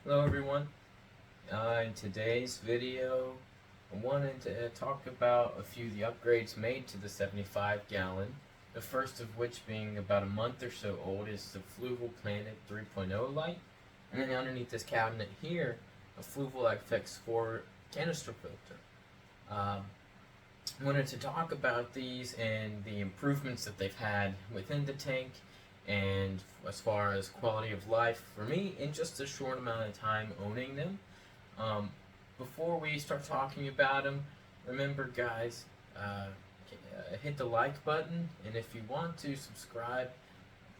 Hello everyone. In today's video, I wanted to talk about a few of the upgrades made to the 75 gallon. The first of which being about a month or so old is the Fluval Planet 3.0 light. And then underneath this cabinet here, a Fluval FX4 canister filter. Um, I wanted to talk about these and the improvements that they've had within the tank and as far as quality of life for me in just a short amount of time owning them. Um, Before we start talking about them, remember, guys, hit the like button, and if you want to, subscribe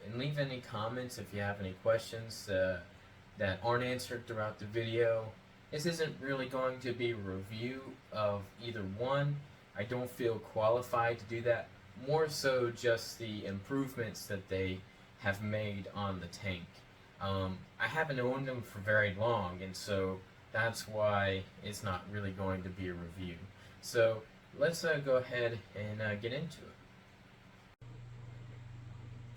and leave any comments if you have any questions that aren't answered throughout the video. This isn't really going to be a review of either one. I don't feel qualified to do that. More so just the improvements that they have made on the tank. I haven't owned them for very long, and so that's why it's not really going to be a review. So let's go ahead and get into it.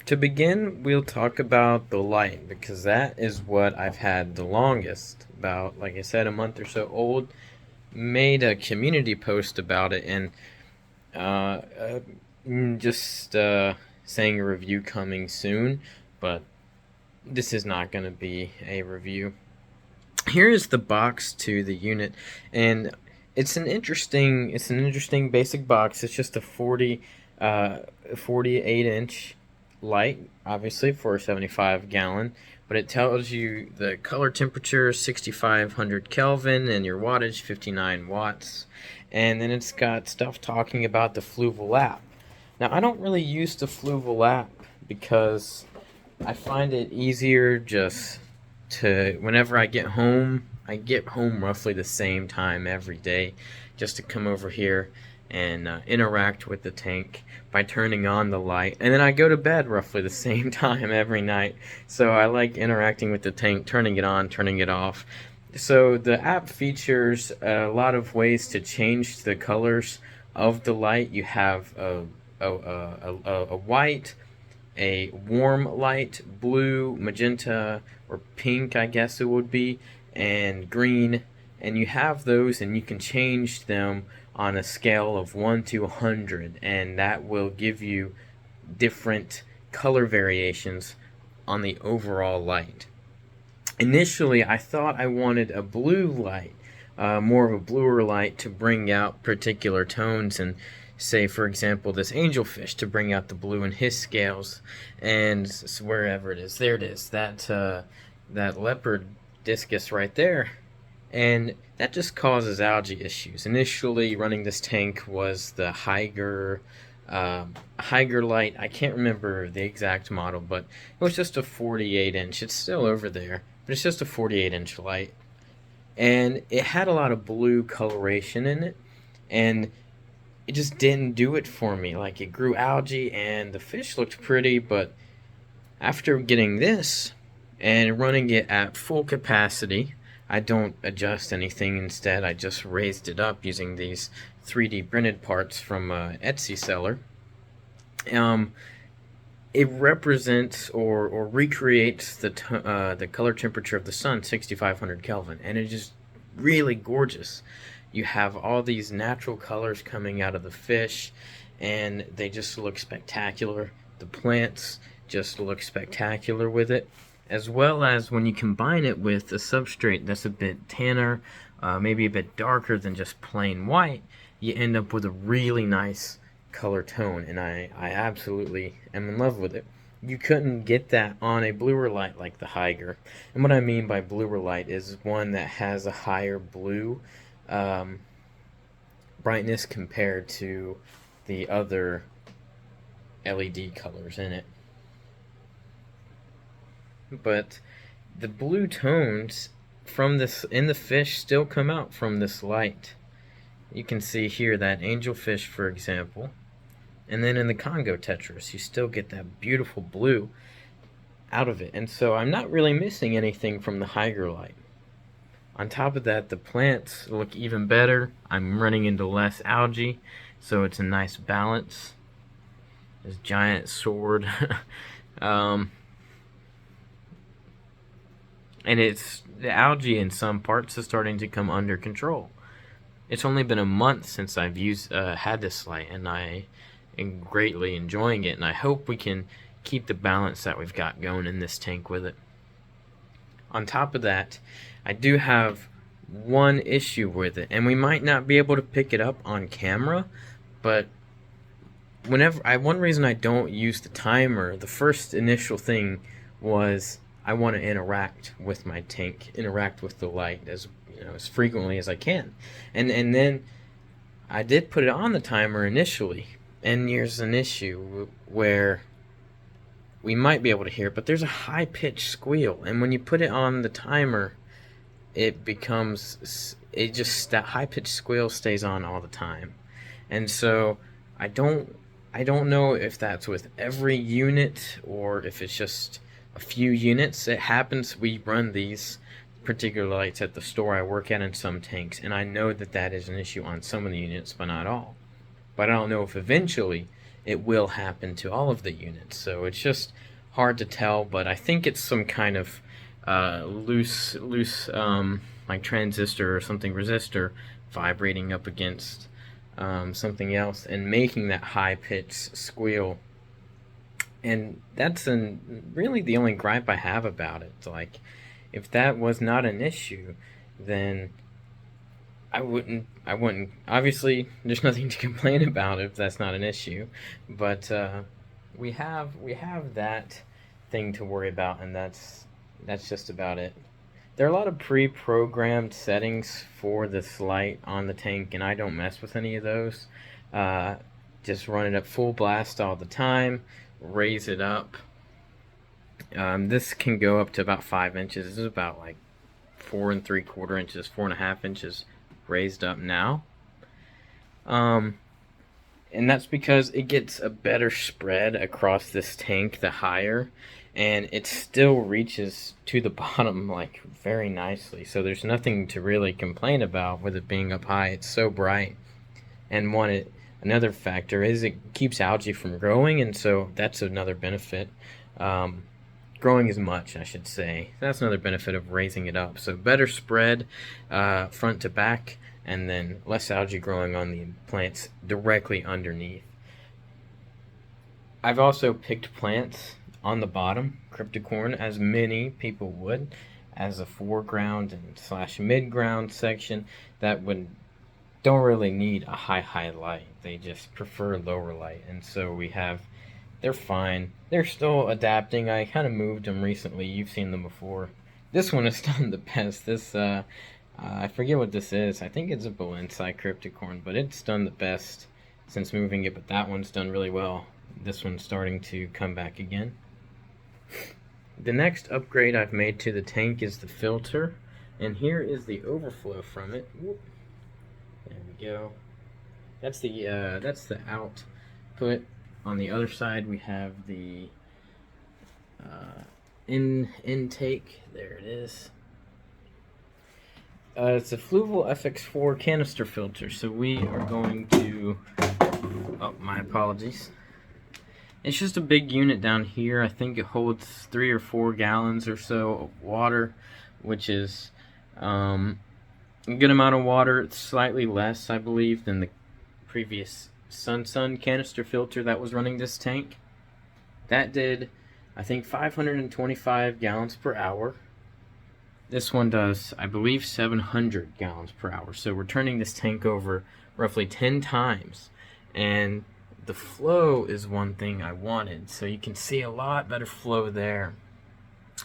To begin, we'll talk about the light because that is what I've had the longest. About, like I said, a month or so old. Made a community post about it and uh, uh, just saying a review coming soon, but this is not going to be a review. Here is the box to the unit, and it's an interesting basic box. It's just a 48 inch light, obviously for a 75 gallon, but it tells you the color temperature 6500 Kelvin and your wattage 59 watts. And then it's got stuff talking about the Fluval app. Now, I don't really use the Fluval app because I find it easier just to, whenever I get home roughly the same time every day, just to come over here and interact with the tank by turning on the light. And then I go to bed roughly the same time every night. So I like interacting with the tank, turning it on, turning it off. So the app features a lot of ways to change the colors of the light. You have a white, a warm light, blue, magenta, or pink, I guess it would be, and green. And you have those, and you can change them on a scale of 1 to 100, and that will give you different color variations on the overall light. Initially, I thought I wanted a blue light, more of a bluer light to bring out particular tones, and say, for example, this angelfish to bring out the blue in his scales, and wherever it is, there it is, that leopard discus right there, and that just causes algae issues. Initially, running this tank was the Higer light. I can't remember the exact model, but it was just a 48 inch. It's still over there, but it's just a 48-inch light. And it had a lot of blue coloration in it, and it just didn't do it for me. Like, it grew algae, and the fish looked pretty, but after getting this and running it at full capacity, I don't adjust anything. Instead, I just raised it up using these 3D printed parts from an Etsy seller. Um, it represents or recreates the color temperature of the sun, 6500 Kelvin, and it's just really gorgeous. You have all these natural colors coming out of the fish, and they just look spectacular. The plants just look spectacular with it, as well as when you combine it with a substrate that's a bit tanner, maybe a bit darker than just plain white, you end up with a really nice color tone, and I absolutely am in love with it. You couldn't get that on a bluer light like the Higer. And what I mean by bluer light is one that has a higher blue um, brightness compared to the other LED colors in it. But the blue tones from this in the fish still come out from this light. You can see here that angelfish, for example, and then in the Congo tetras, you still get that beautiful blue out of it. And so I'm not really missing anything from the Higer light. On top of that, the plants look even better. I'm running into less algae, so it's a nice balance. This giant sword. and the algae in some parts is starting to come under control. It's only been a month since I've had this light, and I am greatly enjoying it, and I hope we can keep the balance that we've got going in this tank with it. On top of that, I do have one issue with it, and we might not be able to pick it up on camera, but one reason I don't use the timer, the first initial thing was I want to interact with my tank, interact with the light as as frequently as I can, and then I did put it on the timer initially, and there's an issue where we might be able to hear it, but there's a high-pitched squeal, and when you put it on the timer, that high-pitched squeal stays on all the time, and so I don't know if that's with every unit or if it's just a few units. It happens. We run these particular lights at the store I work at in some tanks, and I know that is an issue on some of the units, but not all. But I don't know if eventually it will happen to all of the units, so it's just hard to tell. But I think it's some kind of loose like transistor or something resistor vibrating up against something else and making that high-pitched squeal. And that's really the only gripe I have about it. Like, if that was not an issue, then I wouldn't obviously there's nothing to complain about if that's not an issue, but we have that thing to worry about, and that's just about it. There are a lot of pre-programmed settings for this light on the tank, and I don't mess with any of those. Just run it at full blast all the time, raise it up. This can go up to about 5 inches. This is about like 4 3/4 inches, 4.5 inches raised up now. And that's because it gets a better spread across this tank the higher, and it still reaches to the bottom like very nicely. So there's nothing to really complain about with it being up high. It's so bright. And another factor is it keeps algae from growing, and so that's another benefit. Growing as much, I should say. That's another benefit of raising it up. So better spread front to back, and then less algae growing on the plants directly underneath. I've also picked plants on the bottom, cryptocorn, as many people would, as a foreground and / mid-ground section that don't really need a high light. They just prefer lower light, and so they're fine. They're still adapting. I kind of moved them recently. You've seen them before. This one has done the best. This, I forget what this is. I think it's a Balenci cryptocorn, but it's done the best since moving it, but that one's done really well. This one's starting to come back again. The next upgrade I've made to the tank is the filter, and here is the overflow from it. Whoop. There we go. That's the output. On the other side, we have the intake. There it is. It's a Fluval FX4 canister filter. So we are going to. Oh, my apologies. It's just a big unit down here. I think it holds 3 or 4 gallons or so of water, which is a good amount of water. It's slightly less, I believe, than the previous Sun canister filter that was running this tank. That did, I think, 525 gallons per hour. This one does, I believe, 700 gallons per hour. So we're turning this tank over roughly 10 times. And the flow is one thing I wanted. So you can see a lot better flow there.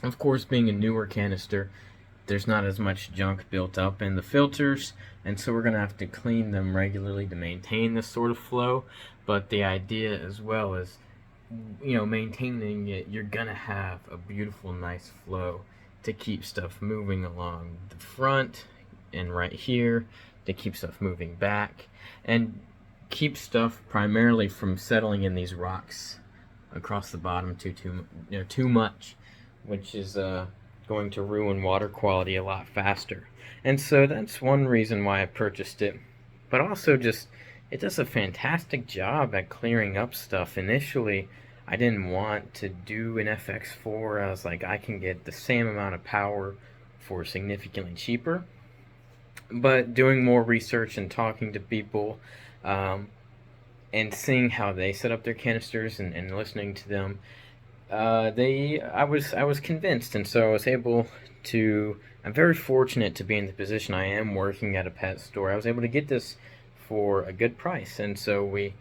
Of course, being a newer canister, there's not as much junk built up in the filters, and so we're going to have to clean them regularly to maintain this sort of flow. But the idea as well is, maintaining it, you're going to have a beautiful, nice flow to keep stuff moving along the front and right here, to keep stuff moving back, and keep stuff primarily from settling in these rocks across the bottom too much, which is going to ruin water quality a lot faster. And so that's one reason why I purchased it. But also just, it does a fantastic job at clearing up stuff. Initially, I didn't want to do an FX4. I was like, I can get the same amount of power for significantly cheaper. But doing more research and talking to people, and seeing how they set up their canisters, and listening to them, I was convinced, and so I was able to. I'm very fortunate to be in the position I am, working at a pet store. I was able to get this for a good price, and so we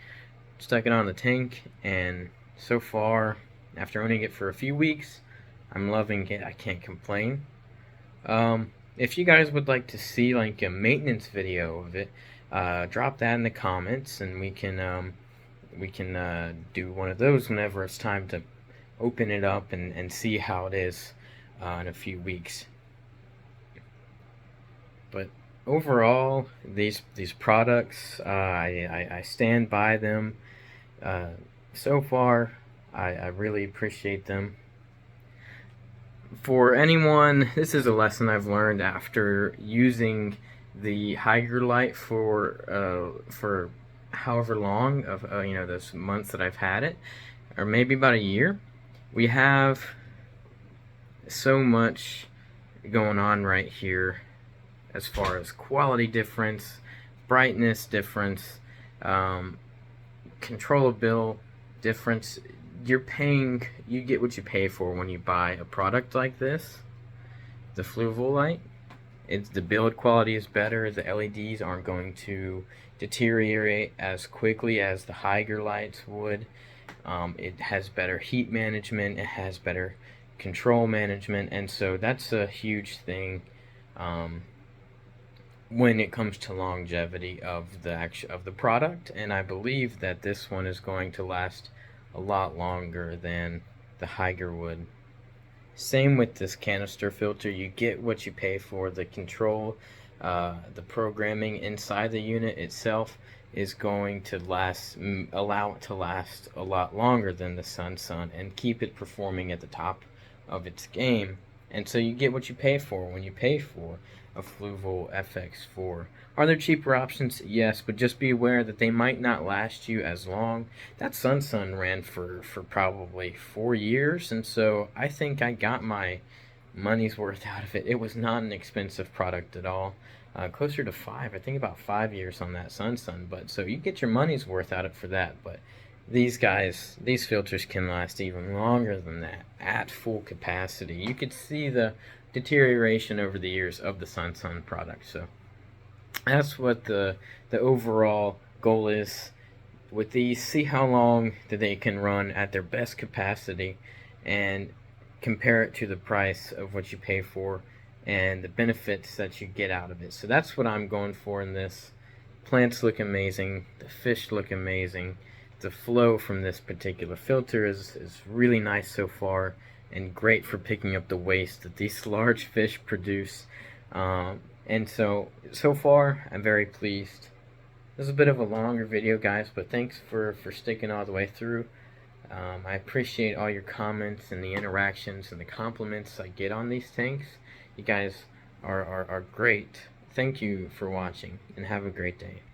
stuck it on the tank, and so far, after owning it for a few weeks, I'm loving it. I can't complain. If you guys would like to see like a maintenance video of it, drop that in the comments, and we can do one of those whenever it's time to open it up and see how it is in a few weeks. But overall, these products, I stand by them. So far, I really appreciate them. For anyone, this is a lesson I've learned after using the Hygger light for however long of those months that I've had it, or maybe about a year. We have so much going on right here as far as quality difference, brightness difference, controllability difference. You get what you pay for when you buy a product like this, the Fluval light. The build quality is better. The LEDs aren't going to deteriorate as quickly as the Hygger lights would. It has better heat management. It has better control management, and so that's a huge thing when it comes to longevity of the product. And I believe that this one is going to last a lot longer than the Hygger would. Same with this canister filter. You get what you pay for. The control, the programming inside the unit itself is going to allow it to last a lot longer than the Sun and keep it performing at the top of its game. And so you get what you pay for when you pay for a Fluval FX4. Are there cheaper options? Yes, but just be aware that they might not last you as long. That Sun ran for probably 4 years, and so I think I got my money's worth out of it. It was not an expensive product at all. Closer to 5, I think about 5 years on that Sun, but so you get your money's worth out of it for that. But these filters can last even longer than that at full capacity. You could see the deterioration over the years of the Sun product. So that's what the overall goal is with these. See how long that they can run at their best capacity, and compare it to the price of what you pay for and the benefits that you get out of it. So that's what I'm going for in this. Plants look amazing. The fish look amazing. The flow from this particular filter is really nice so far, and great for picking up the waste that these large fish produce. And so far, I'm very pleased. This is a bit of a longer video, guys, but thanks for sticking all the way through. I appreciate all your comments and the interactions and the compliments I get on these tanks. You guys are great. Thank you for watching, and have a great day.